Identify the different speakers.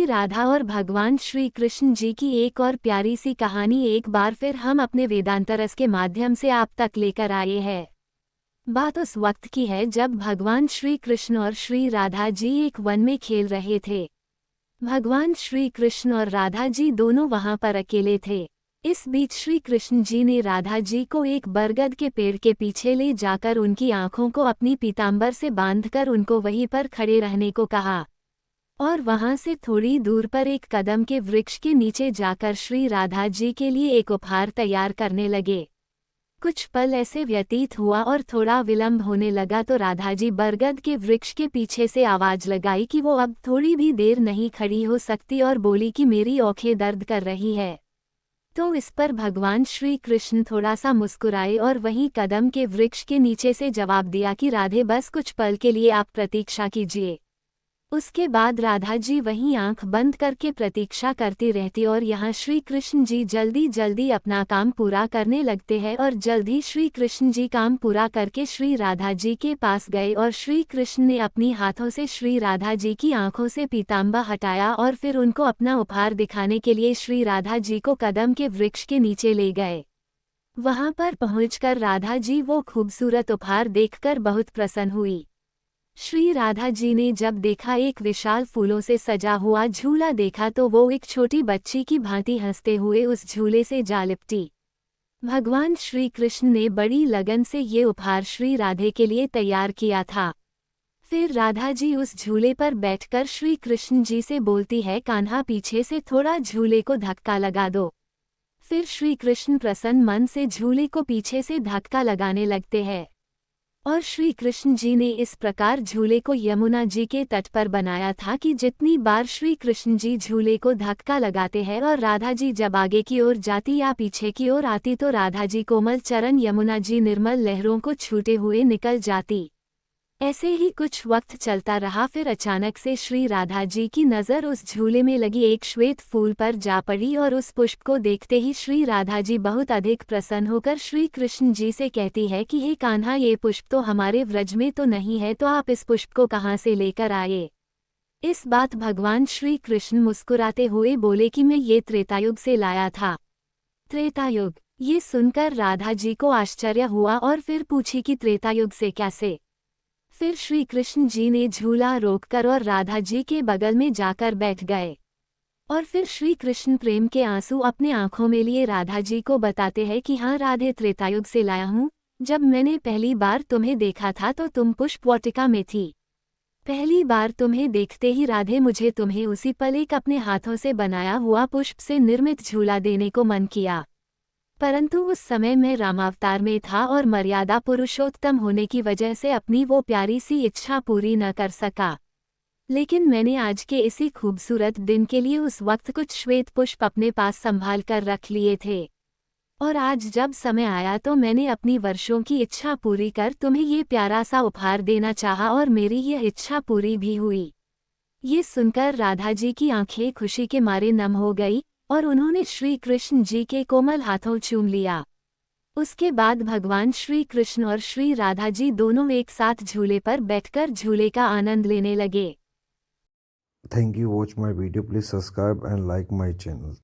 Speaker 1: राधा और भगवान श्री कृष्ण जी की एक और प्यारी सी कहानी एक बार फिर हम अपने वेदांत रस के माध्यम से आप तक लेकर आए हैं। बात उस वक्त की है जब भगवान श्री कृष्ण और श्री राधा जी एक वन में खेल रहे थे। भगवान श्री कृष्ण और राधा जी दोनों वहां पर अकेले थे। इस बीच श्री कृष्ण जी ने राधा जी को एक बरगद के पेड़ के पीछे ले जाकर उनकी आंखों को अपनी पीतांबर से बांधकर उनको वहीं पर खड़े रहने को कहा और वहां से थोड़ी दूर पर एक कदम के वृक्ष के नीचे जाकर श्री राधा जी के लिए एक उपहार तैयार करने लगे। कुछ पल ऐसे व्यतीत हुआ और थोड़ा विलंब होने लगा तो राधा जी बरगद के वृक्ष के पीछे से आवाज लगाई कि वो अब थोड़ी भी देर नहीं खड़ी हो सकती और बोली कि मेरी आंखें दर्द कर रही है। तो इस पर भगवान श्री कृष्ण थोड़ा सा मुस्कुराए और वहीं कदम के वृक्ष के नीचे से जवाब दिया कि राधे बस कुछ पल के लिए आप प्रतीक्षा कीजिए। उसके बाद राधा जी वहीं आंख बंद करके प्रतीक्षा करती रहती और यहाँ श्री कृष्ण जी जल्दी जल्दी अपना काम पूरा करने लगते हैं और जल्दी श्री कृष्ण जी काम पूरा करके श्री राधा जी के पास गए और श्री कृष्ण ने अपनी हाथों से श्री राधा जी की आंखों से पीतांबर हटाया और फिर उनको अपना उपहार दिखाने के लिए श्री राधा जी को कदम के वृक्ष के नीचे ले गए। वहां पर पहुंचकर राधा जी वो खूबसूरत उपहार देखकर बहुत प्रसन्न हुई। श्री राधा जी ने जब देखा एक विशाल फूलों से सजा हुआ झूला देखा तो वो एक छोटी बच्ची की भांति हंसते हुए उस झूले से जा लिपटी। भगवान श्री कृष्ण ने बड़ी लगन से ये उपहार श्री राधे के लिए तैयार किया था। फिर राधा जी उस झूले पर बैठकर श्री कृष्ण जी से बोलती है, कान्हा पीछे से थोड़ा झूले को धक्का लगा दो। फिर श्री कृष्ण प्रसन्न मन से झूले को पीछे से धक्का लगाने लगते हैं और श्री कृष्ण जी ने इस प्रकार झूले को यमुना जी के तट पर बनाया था कि जितनी बार श्री कृष्ण जी झूले को धक्का लगाते हैं और राधा जी जब आगे की ओर जाती या पीछे की ओर आती तो राधा जी कोमल चरण यमुना जी निर्मल लहरों को छूटे हुए निकल जाती। ऐसे ही कुछ वक्त चलता रहा, फिर अचानक से श्री राधा जी की नज़र उस झूले में लगी एक श्वेत फूल पर जा पड़ी और उस पुष्प को देखते ही श्री राधा जी बहुत अधिक प्रसन्न होकर श्री कृष्ण जी से कहती है कि हे कान्हा, ये पुष्प तो हमारे व्रज में तो नहीं है, तो आप इस पुष्प को कहाँ से लेकर आए। इस बात भगवान श्री कृष्ण मुस्कुराते हुए बोले कि मैं ये त्रेतायुग से लाया था। त्रेतायुग, ये सुनकर राधा जी को आश्चर्य हुआ और फिर पूछी कि त्रेतायुग से कैसे। फिर श्री कृष्ण जी ने झूला रोककर और राधा जी के बगल में जाकर बैठ गए और फिर श्री कृष्ण प्रेम के आंसू अपने आंखों में लिए राधा जी को बताते हैं कि हाँ राधे, त्रेतायुग से लाया हूँ। जब मैंने पहली बार तुम्हें देखा था तो तुम पुष्प वाटिका में थी। पहली बार तुम्हें देखते ही राधे मुझे तुम्हें उसी पल एक अपने हाथों से बनाया हुआ पुष्प से निर्मित झूला देने को मन किया, परंतु उस समय मैं रामावतार में था और मर्यादा पुरुषोत्तम होने की वजह से अपनी वो प्यारी सी इच्छा पूरी न कर सका। लेकिन मैंने आज के इसी खूबसूरत दिन के लिए उस वक्त कुछ श्वेत पुष्प अपने पास संभाल कर रख लिए थे और आज जब समय आया तो मैंने अपनी वर्षों की इच्छा पूरी कर तुम्हें ये प्यारा सा उपहार देना चाहा और मेरी ये इच्छा पूरी भी हुई। ये सुनकर राधा जी की आंखें खुशी के मारे नम हो गई और उन्होंने श्री कृष्ण जी के कोमल हाथों चूम लिया। उसके बाद भगवान श्री कृष्ण और श्री राधा जी दोनों एक साथ झूले पर बैठकर झूले का आनंद लेने लगे।
Speaker 2: Thank you. Watch my video. Please subscribe and like my channel.